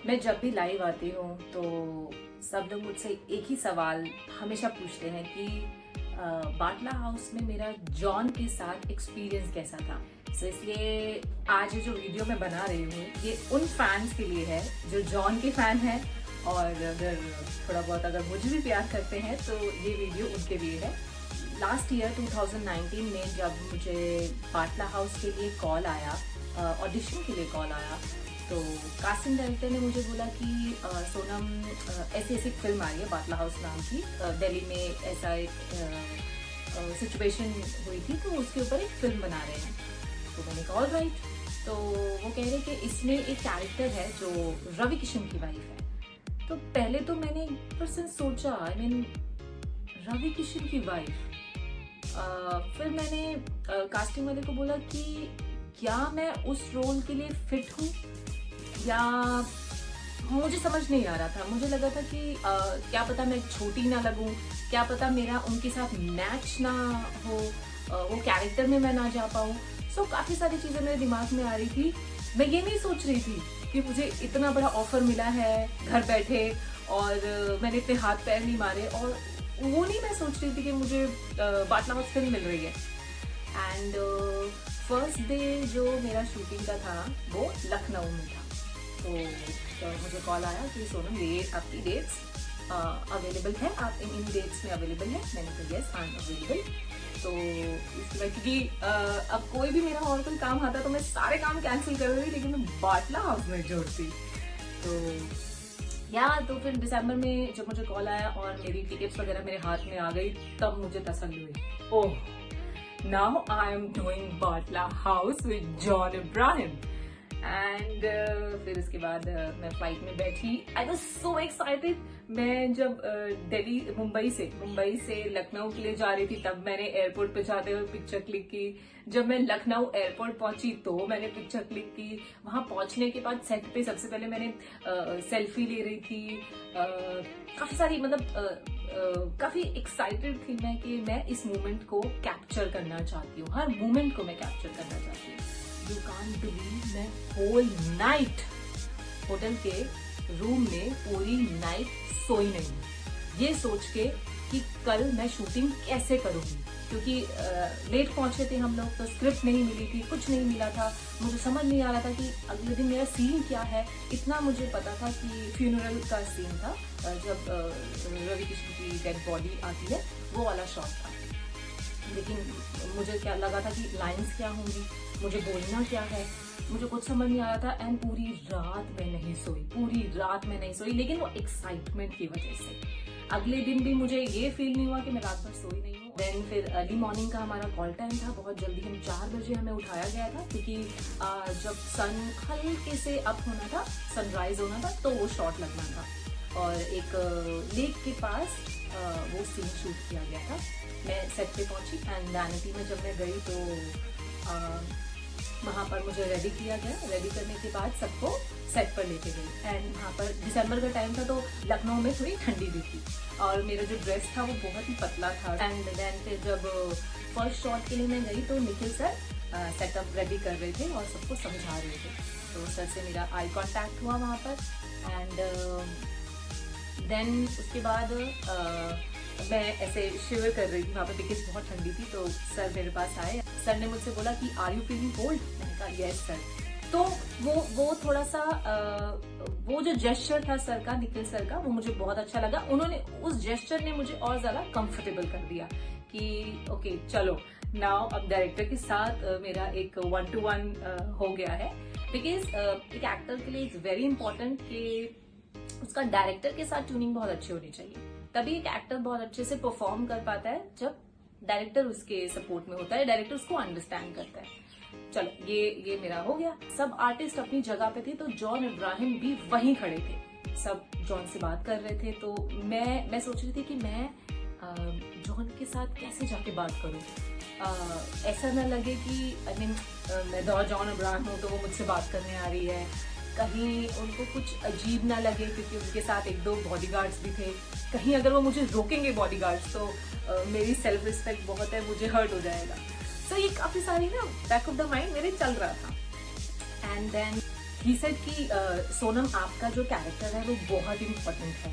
मैं जब भी लाइव आती हूँ तो सब लोग मुझसे एक ही सवाल हमेशा पूछते हैं कि बाटला हाउस में मेरा जॉन के साथ एक्सपीरियंस कैसा था। इसलिए आज ये जो वीडियो मैं बना रही हूँ ये उन फैंस के लिए है जो जॉन के फैन हैं, और अगर थोड़ा बहुत अगर मुझे भी प्यार करते हैं तो ये वीडियो उनके लिए है। लास्ट ईयर 2019 में जब मुझे बाटला हाउस के लिए कॉल आया, ऑडिशन के लिए कॉल आया, तो कास्टिंग डायरेक्टर ने मुझे बोला कि सोनम ऐसी ऐसी फिल्म आ रही है बाटला हाउस नाम की, दिल्ली में ऐसा एक सिचुएशन हुई थी तो उसके ऊपर एक फिल्म बना रहे हैं। तो मैंने कहा ऑल राइट। तो वो कह रहे कि इसमें एक कैरेक्टर है जो रवि किशन की वाइफ है। तो पहले तो मैंने 1% सोचा, आई मीन रवि किशन की वाइफ। फिर मैंने कास्टिंग वाले को बोला कि क्या मैं उस रोल के लिए फिट हूँ या मुझे समझ नहीं आ रहा था। मुझे लगा था कि क्या पता मैं छोटी ना लगूं, क्या पता मेरा उनके साथ मैच ना हो, वो कैरेक्टर में मैं ना जा पाऊँ। सो काफ़ी सारी चीज़ें मेरे दिमाग में आ रही थी। मैं ये नहीं सोच रही थी कि मुझे इतना बड़ा ऑफर मिला है घर बैठे और मैंने इतने हाथ पैर नहीं मारे, और वो नहीं मैं सोच रही थी कि मुझे बाटला हाउस फिल्म मिल रही है। एंड फर्स्ट डे जो मेरा शूटिंग का था वो लखनऊ में था। तो मुझे कॉल आया कि सोनम ये आपकी डेट्स अवेलेबल है, आप इन डेट्स में अवेलेबल है। मैंने कहा यस आई एम अवेलेबल। तो इसके बाद क्योंकि अब कोई भी मेरा और कोई काम आता तो मैं सारे काम कैंसिल कर रही थी, लेकिन मैं बाटला हाउस में जोड़ती। तो फिर दिसंबर में जब मुझे कॉल आया और मेरी टिकट्स वगैरह मेरे हाथ में आ गई तब मुझे तसल्ली हुई, ओह now I am doing Batla house with John Ibrahim. And फिर उसके बाद मैं फ्लाइट में बैठी। I was so excited. मैं जब मुंबई से लखनऊ के लिए जा रही थी तब मैंने एयरपोर्ट पे जाते हुए पिक्चर क्लिक की। जब मैं लखनऊ एयरपोर्ट पहुंची तो मैंने पिक्चर क्लिक की। वहां पहुंचने के बाद सेट पे सबसे पहले मैंने सेल्फी ले रही थी। काफी सारी काफी एक्साइटेड थी मैं कि मैं इस मोमेंट को कैप्चर करना चाहती हूँ, हर मोमेंट को मैं कैप्चर करना चाहती हूँ। यू कांट बिलीव, मैं होल नाइट होटल के रूम में पूरी नाइट सोई नहीं, ये सोच के कि कल मैं शूटिंग कैसे करूंगी, क्योंकि लेट पहुंचे थे हम लोग तो स्क्रिप्ट नहीं मिली थी, कुछ नहीं मिला था। मुझे समझ नहीं आ रहा था कि अगले दिन मेरा सीन क्या है। इतना मुझे पता था कि फ्यूनरल का सीन था, जब रवि किशन की डेड बॉडी आती है वो वाला शॉट था। लेकिन मुझे क्या लगा था कि लाइंस क्या होंगी, मुझे बोलना क्या है, मुझे कुछ समझ नहीं आ रहा था। एंड पूरी रात मैं नहीं सोई, लेकिन वो एक्साइटमेंट की वजह से अगले दिन भी मुझे ये फील नहीं हुआ कि मैं रात भर सोई नहीं हूँ। देन फिर अर्ली मॉर्निंग का हमारा कॉल टाइम था, बहुत जल्दी हम 4 बजे हमें उठाया गया था, क्योंकि जब सन हल्के से अप होना था, सनराइज होना था, तो वो शॉट लगना था और एक लेक के पास वो सीन शूट किया गया था। मैं सेट पे पहुंची एंड वैनिटी में जब मैं गई तो वहाँ पर मुझे रेडी किया गया। रेडी करने के बाद सबको सेट पर लेके गई। एंड वहाँ पर दिसंबर का टाइम था तो लखनऊ में थोड़ी ठंडी भी थी और मेरा जो ड्रेस था वो बहुत ही पतला था। एंड देन फिर जब फर्स्ट शॉट के लिए मैं गई तो निखिल सर सेटअप रेडी कर रहे थे और सबको समझा रहे थे। तो सर से मेरा आई कॉन्टैक्ट हुआ वहाँ पर। एंड देन उसके बाद मैं ऐसे शिवर कर रही थी वहाँ पे बिकॉज बहुत ठंडी थी। तो सर मेरे पास आए, सर ने मुझसे बोला कि आर यू फीलिंग कोल्ड। मैंने कहा यस सर। तो वो थोड़ा सा वो जो जेस्चर था सर का, निखिल सर का, वो मुझे बहुत अच्छा लगा। उन्होंने उस जेस्चर ने मुझे और ज्यादा कंफर्टेबल कर दिया कि ओके चलो नाउ अब डायरेक्टर के साथ मेरा एक 1-to-1 हो गया है। बिकॉज एक एक्टर के लिए इट्स वेरी इंपॉर्टेंट कि उसका डायरेक्टर के साथ ट्यूनिंग बहुत अच्छी होनी चाहिए। तभी एक एक्टर बहुत अच्छे से परफॉर्म कर पाता है जब डायरेक्टर उसके सपोर्ट में होता है, डायरेक्टर उसको अंडरस्टैंड करता है। चलो ये मेरा हो गया। सब आर्टिस्ट अपनी जगह पे थे तो जॉन इब्राहिम भी वहीं खड़े थे, सब जॉन से बात कर रहे थे। तो मैं सोच रही थी कि मैं जॉन के साथ कैसे जाके बात करूं, ऐसा ना लगे कि मैं जॉन इब्राहिम हूं तो वो मुझसे बात करने आ रही है, कहीं उनको कुछ अजीब ना लगे, क्योंकि उनके साथ 1-2 बॉडीगार्ड्स भी थे। कहीं अगर वो मुझे रोकेंगे बॉडीगार्ड्स तो मेरी सेल्फ रिस्पेक्ट बहुत है, मुझे हर्ट हो जाएगा। सो ये काफी सारी ना बैक ऑफ द माइंड मेरे चल रहा था। एंड देन ही सेड कि सोनम आपका जो कैरेक्टर है वो बहुत इम्पोर्टेंट है।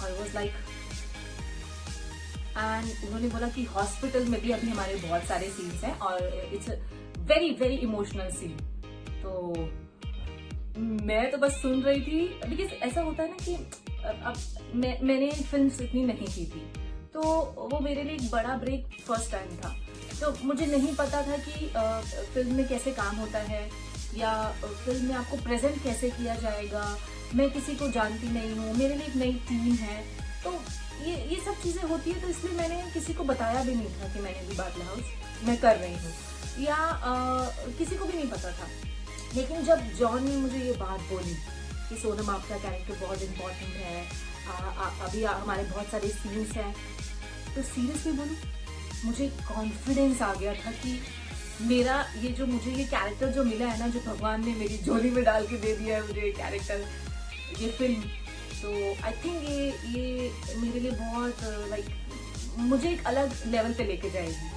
आई वाज लाइक, एंड उन्होंने बोला कि हॉस्पिटल में भी अभी हमारे बहुत सारे सीन्स हैं और it's very very emotional scene. तो मैं तो बस सुन रही थी, बिकॉज ऐसा होता है ना कि अब मैंने फिल्म्स इतनी नहीं की थी, तो वो मेरे लिए एक बड़ा ब्रेक फर्स्ट टाइम था। तो मुझे नहीं पता था कि फिल्म में कैसे काम होता है या फिल्म में आपको प्रेजेंट कैसे किया जाएगा। मैं किसी को जानती नहीं हूँ, मेरे लिए एक नई टीम है, तो ये सब चीज़ें होती है। तो इसलिए मैंने किसी को बताया भी नहीं था कि मैंने भी बाटला हाउस मैं कर रही हूँ, या किसी को भी नहीं पता था। लेकिन जब जॉन ने मुझे ये बात बोली कि सोनम आपका कैरेक्टर बहुत इम्पोर्टेंट है, अभी हमारे बहुत सारे सीन्स हैं, तो सीरियसली बोलूं, मुझे कॉन्फिडेंस आ गया था कि मेरा मुझे ये कैरेक्टर जो मिला है ना, जो भगवान ने मेरी झोली में डाल के दे दिया है मुझे ये कैरेक्टर, ये फिल्म, तो आई थिंक ये मेरे लिए बहुत लाइक मुझे एक अलग लेवल पे लेके जाएगी।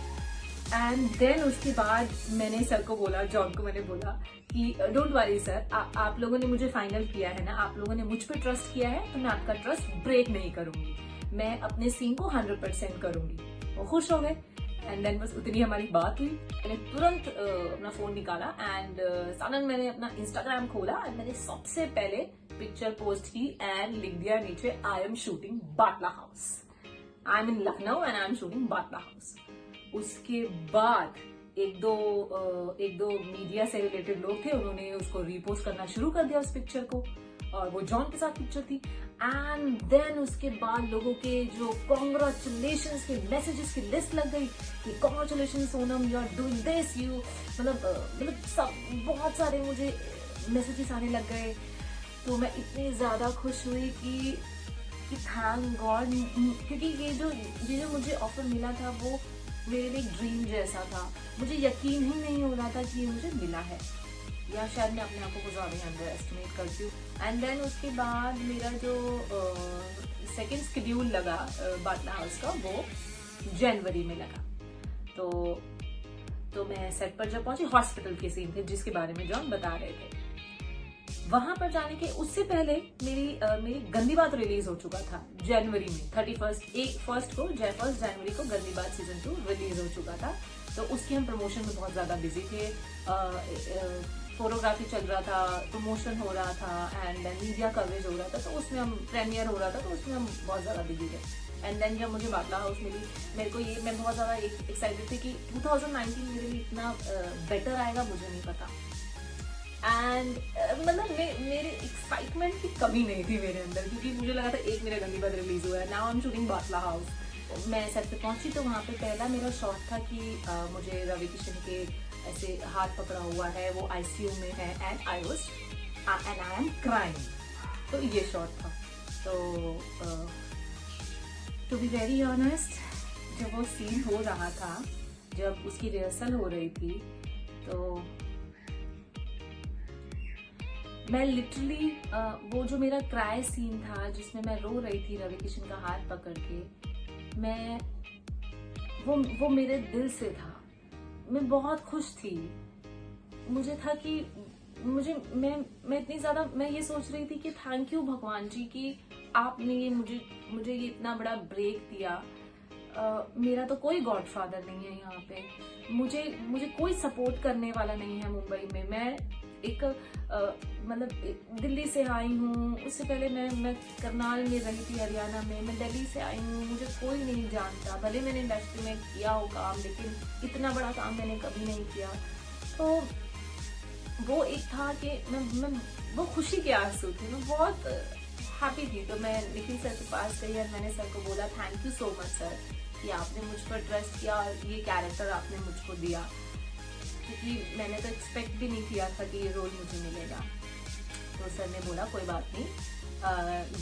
एंड देन उसके बाद मैंने सर को बोला, जॉन को मैंने बोला कि डोंट वरी सर, आप लोगों ने मुझे फाइनल किया है ना, आप लोगों ने मुझ पे ट्रस्ट किया है, तो मैं आपका ट्रस्ट ब्रेक नहीं करूंगी, मैं अपने सीन को 100% करूंगी। वो खुश हो गए। एंड देन बस उतनी हमारी बात हुई। मैंने तुरंत अपना फोन निकाला एंड सडन मैंने अपना इंस्टाग्राम खोला एंड मैंने सबसे पहले पिक्चर पोस्ट की एंड लिख दिया नीचे, I am shooting Batla house, I am in Lucknow and I am shooting Batla house. उसके बाद एक दो मीडिया से रिलेटेड लोग थे, उन्होंने उसको रीपोस्ट करना शुरू कर दिया उस पिक्चर को, और वो जॉन के साथ पिक्चर थी। एंड देन उसके बाद लोगों के जो कॉन्ग्रेचुलेशंस के मैसेजेस की लिस्ट लग गई कि congratulation Sonam, you are doing this, you मतलब सब बहुत सारे मुझे मैसेजेस आने लग गए। तो मैं इतनी ज्यादा खुश हुई कि थैंक गॉड, क्योंकि ये जो मुझे ऑफर मिला था वो मेरे लिए ड्रीम जैसा था। मुझे यकीन ही नहीं हो रहा था कि ये मुझे मिला है, या शायद मैं अपने आप को कुछ ज़्यादा अंडर एस्टिमेट करती हूँ। एंड देन उसके बाद मेरा जो सेकेंड शेड्यूल लगा बाटला हाउस का, वो जनवरी में लगा। तो मैं सेट पर जब पहुंची, हॉस्पिटल के सीन थे जिसके बारे में जॉन बता रहे थे। वहां पर जाने के उससे पहले मेरी गंदी बात रिलीज हो चुका था जनवरी में, 1 जनवरी को गंदी बात सीजन 2 रिलीज हो चुका था। तो उसकी हम प्रमोशन में बहुत ज्यादा बिजी थे, फोटोग्राफी चल रहा था, प्रमोशन हो रहा था, एंड देन मीडिया कवरेज हो रहा था, तो उसमें हम प्रीमियर हो रहा था, तो उसमें हम बहुत ज्यादा बिजी थे। एंड देन जब मुझे बाटला हाउस मिली, मैं बहुत ज्यादा एक्साइटेड थी कि 2019 मेरे लिए इतना बेटर आएगा, मुझे नहीं पता। एंड मतलब मेरे एक्साइटमेंट की कमी नहीं थी मेरे अंदर, क्योंकि मुझे लगा था एक मेरा गंदी बात रिलीज हुआ है, now I am shooting Batla house. मैं सेट पे पहुंची तो वहाँ पे पहला मेरा शॉट था कि मुझे रवि किशन के ऐसे हाथ पकड़ा हुआ है, वो आईसीयू में है, एंड आई एम क्राइंग, तो ये शॉट था। तो टू बी वेरी ऑनेस्ट, जब वो सीन हो रहा था, जब उसकी रिहर्सल हो रही थी, तो मैं लिटरली वो जो मेरा क्राई सीन था जिसमें मैं रो रही थी रवि किशन का हाथ पकड़ के, मैं वो मेरे दिल से था। मैं बहुत खुश थी। मुझे था कि मैं इतनी ज्यादा मैं ये सोच रही थी कि थैंक यू भगवान जी कि आपने ये मुझे ये इतना बड़ा ब्रेक दिया। मेरा तो कोई गॉडफादर नहीं है यहाँ पे, मुझे कोई सपोर्ट करने वाला नहीं है मुंबई में। मैं एक मतलब दिल्ली से आई हूँ, उससे पहले मैं करनाल में रही थी, हरियाणा में। मैं दिल्ली से आई हूँ, मुझे कोई नहीं जानता। भले मैंने इंडस्ट्री में किया हो काम, लेकिन इतना बड़ा काम मैंने कभी नहीं किया। तो वो एक था कि मैं वो खुशी के आंसू थे, मैं बहुत हैप्पी थी। तो मैं निखिल सर के पास गई और मैंने सर को बोला, thank you so much sir कि आपने मुझ पर ट्रस्ट किया और ये कैरेक्टर आपने मुझको दिया, क्योंकि मैंने तो एक्सपेक्ट भी नहीं किया था कि ये रोल मुझे मिलेगा। तो सर ने बोला कोई बात नहीं,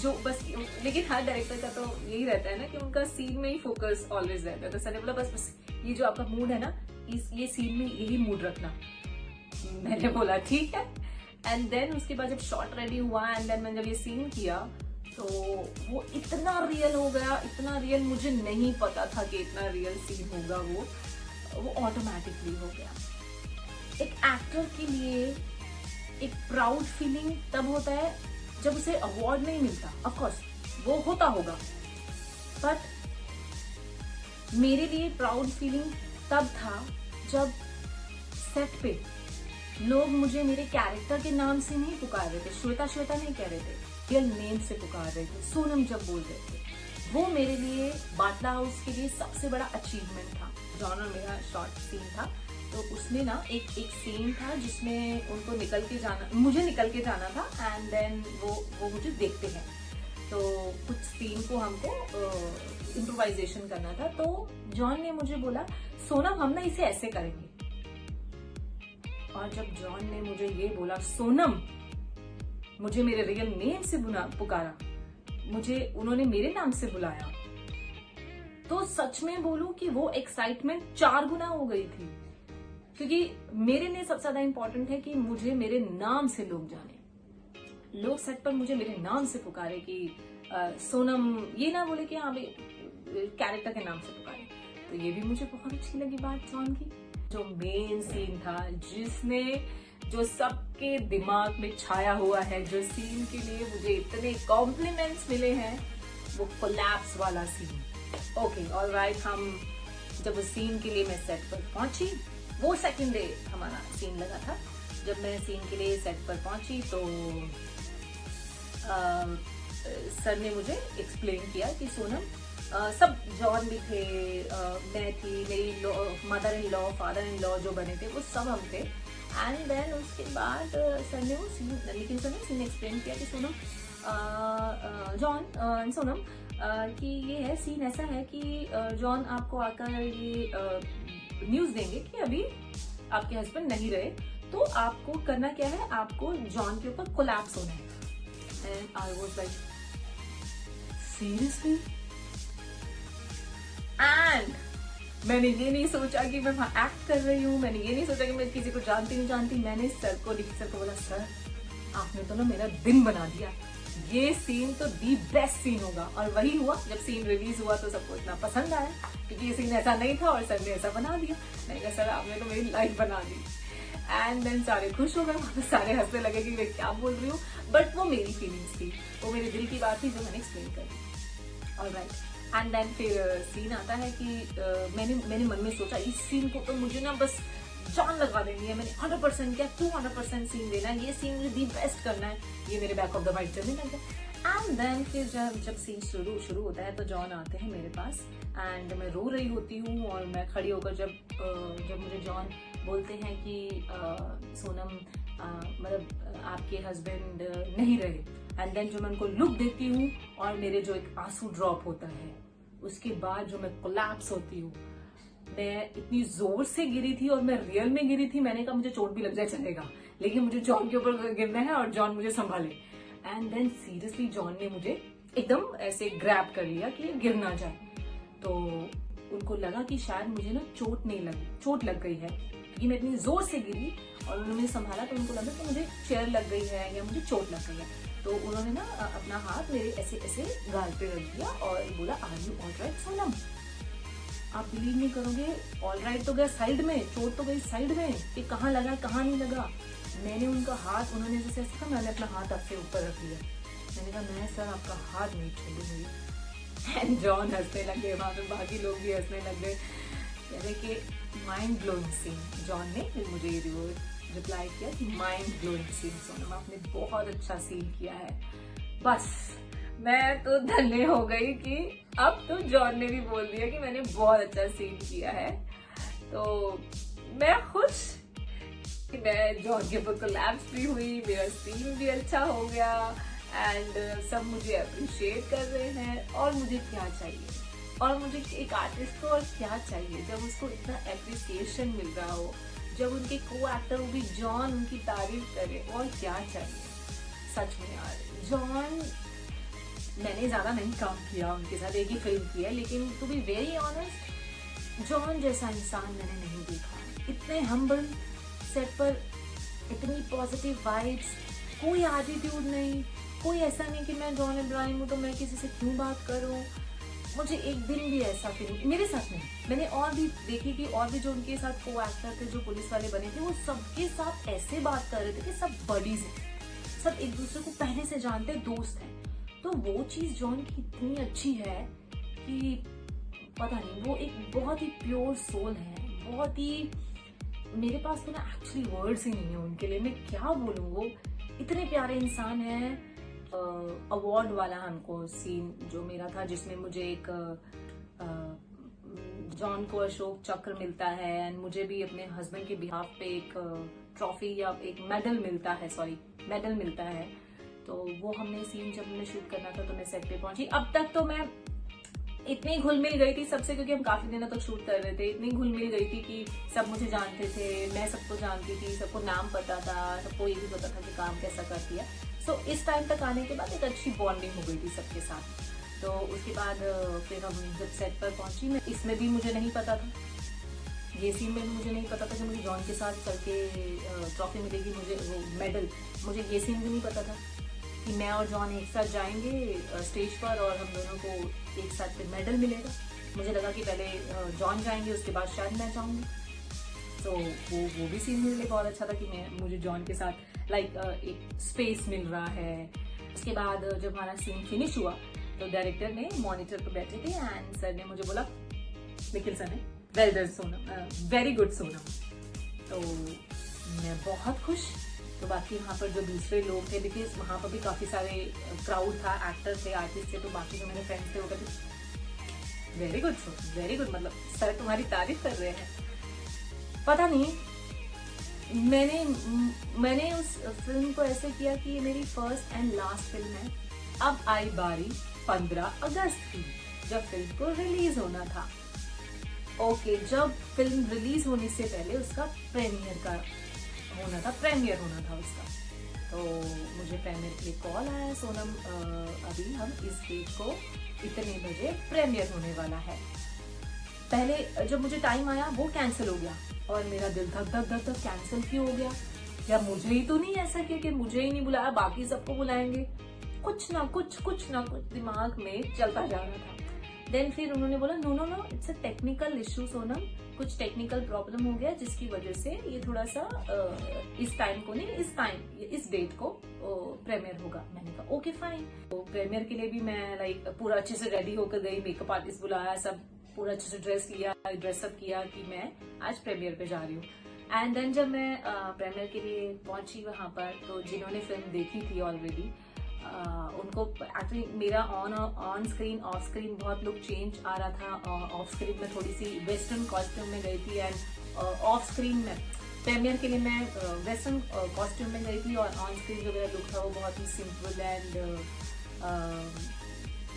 जो बस, लेकिन हर डायरेक्टर का तो यही रहता है ना कि उनका सीन में ही फोकस ऑलवेज रहता है। तो सर ने बोला बस ये जो आपका मूड है ना, ये सीन में यही मूड रखना। मैंने बोला ठीक है। एंड देन उसके बाद जब शॉट रेडी हुआ एंड देन मैंने जब ये सीन किया, तो वो इतना रियल हो गया, इतना रियल, मुझे नहीं पता था कि इतना रियल सीन होगा। वो ऑटोमेटिकली हो गया। एक एक्टर के लिए एक प्राउड फीलिंग तब होता है जब उसे अवार्ड नहीं मिलता। ऑफ कोर्स वो होता होगा, बट मेरे लिए प्राउड फीलिंग तब था जब सेट पे लोग मुझे मेरे कैरेक्टर के नाम से नहीं पुकार रहे थे, श्वेता श्वेता नहीं कह रहे थे, रियल नेम से पुकार रहे थे, सोनम जब बोल रहे थे। वो मेरे लिए बाटला हाउस के लिए सबसे बड़ा अचीवमेंट था। जॉन और मेरा शॉर्ट सीन था, तो उसमें ना एक सीन था जिसमें उनको मुझे निकल के जाना था, एंड देन वो मुझे देखते हैं। तो कुछ सीन को हमको इम्प्रोवाइजेशन करना था, तो जॉन ने मुझे बोला सोनम हम ना इसे ऐसे करेंगे। और जब जॉन ने मुझे ये बोला सोनम, मुझे मेरे रियल नेम से पुकारा, मुझे उन्होंने मेरे नाम से बुलाया, तो सच में बोलूं कि वो एक्साइटमेंट 4 गुना हो गई थी। क्योंकि मेरे लिए सबसे ज्यादा इंपॉर्टेंट है कि मुझे मेरे नाम से लोग जाने, लोग सेट पर मुझे मेरे नाम से पुकारे कि सोनम, ये ना बोले कि हाँ भाई कैरेक्टर के नाम से पुकारे। तो ये भी मुझे बहुत अच्छी लगी बात जॉन की। जो मेन सीन था जिसने जो सबके दिमाग में छाया हुआ है, जो सीन के लिए मुझे इतने कॉम्प्लीमेंट्स मिले हैं, वो कोलैप्स वाला सीन। ओके ऑलराइट, हम जब उस सीन के लिए मैं सेट पर पहुंची, वो सेकंड डे हमारा सीन लगा था। जब मैं सीन के लिए सेट पर पहुंची तो सर ने मुझे एक्सप्लेन किया कि सोनम, सब जॉन भी थे, मैं थी, मेरी mother in law, father in law जो बने थे वो सब हम थे। एंड देन उसके बाद सर ने वो सीन, लेकिन सर ने सीन एक्सप्लेन किया कि सोनम, जॉन सोनम कि ये है सीन ऐसा है कि जॉन आपको आकर ये न्यूज देंगे कि अभी आपके हस्बैंड नहीं रहे, तो आपको करना क्या है, आपको जॉन के ऊपर कोलैप्स होना है। And I was like seriously, and मैंने ये नहीं सोचा कि मैं वहां एक्ट कर रही हूँ, मैंने ये नहीं सोचा कि मैं किसी को जानती नहीं जानती। मैंने सर को बोला सर आपने तो ना मेरा दिन बना दिया, ये सीन तो दी बेस्ट सीन होगा। और वही हुआ, जब सीन रिलीज हुआ तो सबको इतना पसंद आया, क्योंकि ये सीन ऐसा नहीं था और सर ने ऐसा बना दिया। मैंने कहा सर आपने तो मेरी लाइफ बना दी। एंड देन सारे खुश हो गए, सारे हंसने लगे कि मैं क्या बोल रही हूँ, बट वो मेरी फीलिंग्स थी, वो मेरे दिल की बात थी जो मैंने एक्सप्लेन कर दी। ऑलराइट, एंड देन फिर सीन आता है कि मैंने मन में सोचा इस सीन को तो मुझे ना बस जान लगा देनी है, मैंने 100% क्या 200% सीन देना है, ये सीन मुझे दी बेस्ट करना है, ये मेरे बैक ऑफ द माइंड चलने लगा। एंड देन फिर जब सीन शुरू होता है तो जॉन आते हैं मेरे पास, एंड मैं रो रही होती हूँ, और मैं खड़ी होकर जब मुझे जॉन बोलते हैं कि सोनम मतलब आपके हस्बैंड नहीं रहे, एंड देन जो मैं उनको लुक देती हूँ और मेरे जो एक आंसू ड्रॉप होता है, उसके बाद जो मैं कोलैप्स होती हूँ, मैं इतनी जोर से गिरी थी और मैं रियल में गिरी थी। मैंने कहा मुझे चोट भी लग जाए चलेगा, लेकिन मुझे जॉन के ऊपर गिरना है और जॉन मुझे संभाले। एंड देन सीरियसली जॉन ने मुझे एकदम ऐसे ग्रैब कर लिया कि गिर ना जाए। तो उनको लगा कि शायद मुझे ना चोट लग गई है, क्योंकि मैं इतनी जोर से गिरी, और उन्होंने संभाला तो उनको लगा कि मुझे चेयर लग गई है या मुझे चोट लग गई है। तो उन्होंने ना अपना हाथ मेरे ऐसे ऐसे गाल पे रख दिया और बोला आर यू ऑलराइट सोनम। आप बिलीव नहीं करोगे, ऑलराइट तो गया साइड में, चोट तो गई साइड में, कि कहाँ लगा कहाँ नहीं लगा। मैंने उनका हाथ, उन्होंने जैसे ऐसा कहा, मैंने अपना हाथ आपसे ऊपर रख लिया। मैंने कहा मैं सर आपका हाथ नहीं छोड़ूंगी। एंड जॉन हंसने लगे, वहां पे बाकी लोग भी हंसने लग गए, कह रहे कि माइंड ब्लोइंग सीन। जॉन ने मुझे रिप्लाई किया कि माइंड ब्लोइंग सीन सोनम, आपने बहुत अच्छा सीन किया है। बस मैं तो धन्य हो गई कि अब तो जॉन ने भी बोल दिया कि मैंने बहुत अच्छा सीन किया है। तो मैं खुश कि मैं जॉन के ऊपर कोलैप्स भी हुई, मेरा सीन भी अच्छा हो गया, एंड सब मुझे अप्रिशिएट कर रहे हैं। और मुझे क्या चाहिए, और मुझे एक आर्टिस्ट को और क्या चाहिए जब उसको इतना एप्रिसिएशन मिल रहा हो, जब उनके को एक्टर वो भी जॉन उनकी तारीफ करे, और क्या चाहिए। सच में यार जॉन, मैंने ज्यादा नहीं काम किया उनके साथ, एक ही फिल्म की है, लेकिन to be very honest John जैसा इंसान मैंने नहीं देखा। इतने हम्बल, सेट पर इतनी पॉजिटिव वाइब्स, कोई एटीट्यूड नहीं, कोई ऐसा नहीं कि मैं जॉन इब्राहिम हूँ तो मैं किसी से क्यों बात करूँ। मुझे एक दिन भी ऐसा फीलिंग मेरे साथ नहीं, मैंने और भी देखी कि और भी जो उनके साथ को एक्टर थे जो पुलिस वाले बने थे वो सबके साथ ऐसे बात कर रहे थे कि सब बडीज हैं, सब एक दूसरे को पहले से जानते हैं, दोस्त हैं। तो वो चीज जॉन की इतनी अच्छी है कि पता नहीं, वो एक बहुत ही प्योर सोल है, बहुत ही, मेरे पास तो ना एक्चुअली वर्ड्स ही नहीं है उनके लिए, मैं क्या बोलूँ। वो इतने प्यारे इंसान हैं। अवार्ड वाला हमको सीन जो मेरा था जिसमें मुझे एक जॉन को अशोक चक्र मिलता है एंड मुझे भी अपने हस्बैंड के बिहाफ पे एक ट्रॉफी या एक मेडल मिलता है, मेडल मिलता है। तो वो हमने सीन जब हमने शूट करना था तो मैं सेट पे पहुंची। अब तक तो मैं इतनी घुल मिल गई थी सबसे, क्योंकि हम काफी दिनों तक शूट कर रहे थे, इतनी घुल मिल गई थी कि सब मुझे जानते थे, मैं सबको जानती थी, सबको नाम पता था, सबको ये भी पता था कि काम कैसा करती है। सो इस टाइम तक आने के बाद एक अच्छी बॉन्डिंग हो गई थी सबके साथ। तो उसके बाद फिर हम जब सेट पर पहुंची, मैं इसमें भी मुझे नहीं पता था, ये सीन में भी मुझे नहीं पता था कि मुझे जॉन के साथ चल के ट्रॉफी मिलेगी, मुझे वो मेडल, मुझे ये सीन भी नहीं पता था कि मैं और जॉन एक साथ जाएंगे स्टेज पर और हम दोनों को एक साथ फिर मेडल मिलेगा। मुझे लगा कि पहले जॉन जाएंगे उसके बाद शायद मैं जाऊंगी। तो वो भी सीन मेरे लिए बहुत अच्छा था कि मुझे जॉन के साथ एक स्पेस मिल रहा है। उसके बाद जब हमारा सीन फिनिश हुआ तो डायरेक्टर ने मॉनिटर पर बैठे थे एंड सर ने मुझे बोला, निखिल सर ने, well done Sonam, very good Sonam. तो मैं बहुत खुश। तो बाकी वहाँ पर जो दूसरे लोग थे, बिकॉज वहाँ पर भी काफी सारे क्राउड था, एक्टर थे, आर्टिस्ट थे, तो बाकी जो मेरे फ्रेंड्स थे वो कहते very good Sonam, very good, मतलब सर तुम्हारी तारीफ कर रहे हैं। पता नहीं, मैंने उस फिल्म को ऐसे किया कि ये मेरी फर्स्ट एंड लास्ट फिल्म है। अब आई बारी 15 अगस्त की, जब फिल्म को रिलीज होना था। ओके, जब फिल्म रिलीज होने से पहले उसका प्रीमियर होना था उसका। तो मुझे प्रीमियर के लिए कॉल आया, सोनम अभी हम इस डेट को इतने बजे प्रीमियर होने वाला है। पहले जब मुझे टाइम आया वो कैंसिल हो गया और मेरा दिल धक धक धक धक, कैंसिल क्यों हो गया, या मुझे ही तो नहीं ऐसा किया कि मुझे ही नहीं बुलाया, बाकी सबको बुलाएंगे। कुछ ना कुछ दिमाग में चलता जा रहा था। देन फिर उन्होंने बोला no no no, it's a technical issue Sonam, कुछ टेक्निकल प्रॉब्लम हो गया जिसकी वजह से ये थोड़ा सा इस टाइम को नहीं, इस डेट को प्रीमियर होगा। मैंने कहा ओके फाइन। तो प्रीमियर के लिए भी मैं पूरा अच्छे से रेडी होकर गई, मेकअप आर्टिस्ट बुलाया, सब पूरा अच्छे से ड्रेसअप किया कि मैं आज प्रीमियर पे जा रही हूँ। एंड देन जब मैं प्रीमियर के लिए पहुंची वहां पर, तो जिन्होंने फिल्म देखी थी ऑलरेडी उनको एक्चुअली मेरा ऑन स्क्रीन ऑफ स्क्रीन बहुत लोग चेंज आ रहा था। ऑफ स्क्रीन में थोड़ी सी वेस्टर्न कॉस्ट्यूम में गई थी एंड ऑफ स्क्रीन में प्रीमियर के लिए मैं वेस्टर्न कॉस्ट्यूम में गई थी, और ऑन स्क्रीन जो मेरा लुक था वो बहुत ही सिंपल एंड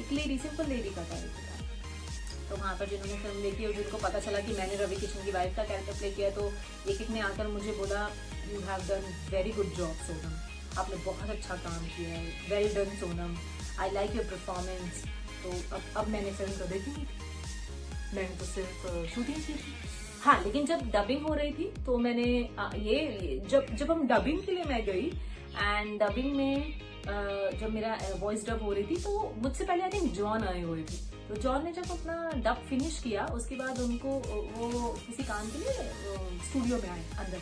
एक सिंपल लेडी का कैरेक्टर था। तो वहाँ पर जिन्होंने फिल्म देखी और जिनको पता चला कि मैंने रवि किशन की वाइफ का कैरेक्टर प्ले किया, तो एक ने आकर मुझे बोला you have done very good job Sonam, आपने बहुत अच्छा काम किया है, well done Sonam, I like your performance. तो अब मैंने फिल्म तो देखी नहीं थी, मैंने तो सिर्फ शूटिंग की थी। हाँ, लेकिन जब डबिंग हो रही थी तो मैंने जब हम डबिंग के लिए मैं गई एंड डबिंग में जब मेरा वॉइस डब हो रही थी तो मुझसे पहले आई थिंक जॉन आए हुए थे। तो जॉन ने जब अपना डब फिनिश किया उसके बाद उनको वो किसी काम के लिए स्टूडियो में आए अंदर,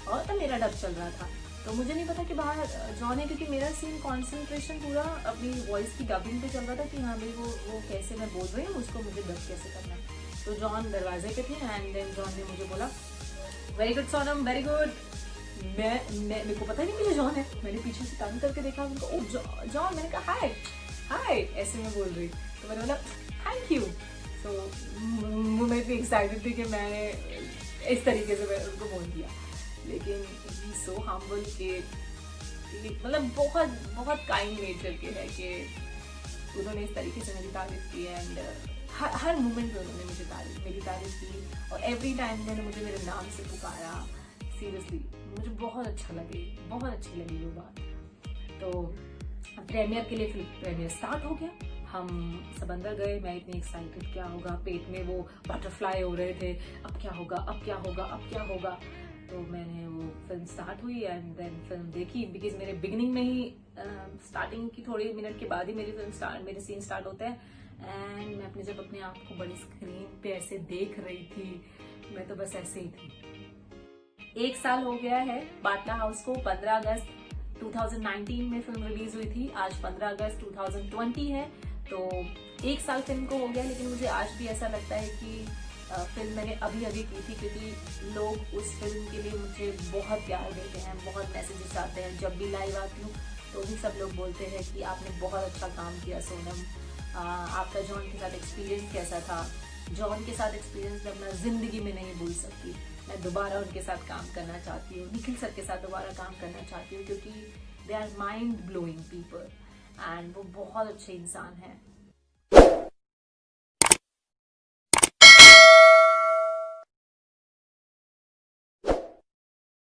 और तब मेरा डब चल रहा था। तो मुझे नहीं पता कि बाहर जॉन है, क्योंकि मेरा सीन कंसंट्रेशन पूरा अपनी वॉइस की डबिंग पे चल रहा था कि हाँ भाई वो कैसे मैं बोल रही हूँ, उसको मुझे डब कैसे करना है। तो जॉन दरवाजे पे थे एंड देन जॉन ने मुझे बोला very good Sonam, very good. मेरे को पता नहीं मुझे जॉन है, मैंने पीछे से टर्न करके देखा उनको, ओ जॉन, मैंने कहा हाय हाय ऐसे मैं बोल रही। तो मैंने बोला थैंक यू। तो मैं इतनी एक्साइटेड थी कि मैंने इस तरीके से मैं उनको बोल दिया, लेकिन ही सो हम्बल के मतलब बहुत बहुत काइंड नेचर के है कि उन्होंने इस तरीके से मेरी तारीफ की एंड हर मोमेंट में उन्होंने मेरी तारीफ की, और एवरी टाइम उन्होंने मुझे मेरे नाम से पुकारा। सीरियसली मुझे बहुत अच्छा लगे, बहुत अच्छी लगी वो बात। तो प्रीमियर के लिए फिर प्रीमियर स्टार्ट हो गया, हम सब अंदर गए, मैं इतनी एक्साइटेड, क्या होगा, पेट में वो बटरफ्लाई हो रहे थे, अब क्या होगा, अब क्या होगा, अब क्या होगा। तो मैंने वो फिल्म स्टार्ट हुई एंड देन फिल्म देखी, बिकॉज मेरे बिगिनिंग में ही स्टार्टिंग की थोड़ी मिनट के बाद ही मेरी सीन स्टार्ट होता है एंड मैं जब अपने आप को बड़ी स्क्रीन पे ऐसे देख रही थी, मैं तो बस ऐसे ही थी। 1 साल हो गया है बाटला हाउस को। 15 अगस्त 2019 में फिल्म रिलीज हुई थी, आज 15 अगस्त 2020 है, तो 1 साल फिल्म को हो गया। लेकिन मुझे आज भी ऐसा लगता है कि फिल्म मैंने अभी अभी की थी, क्योंकि लोग उस फिल्म के लिए मुझे बहुत प्यार देते हैं, बहुत मैसेजेस आते हैं। जब भी लाइव आती हूँ तो भी सब लोग बोलते हैं कि आपने बहुत अच्छा काम किया सोनम, आपका जॉन के साथ एक्सपीरियंस कैसा था। जॉन के साथ एक्सपीरियंस मैं जिंदगी में नहीं भूल सकती। मैं दोबारा उनके साथ काम करना चाहती हूँ, निखिल सर के साथ दोबारा काम करना चाहती हूँ, क्योंकि they are mind blowing people and वो बहुत अच्छे इंसान हैं।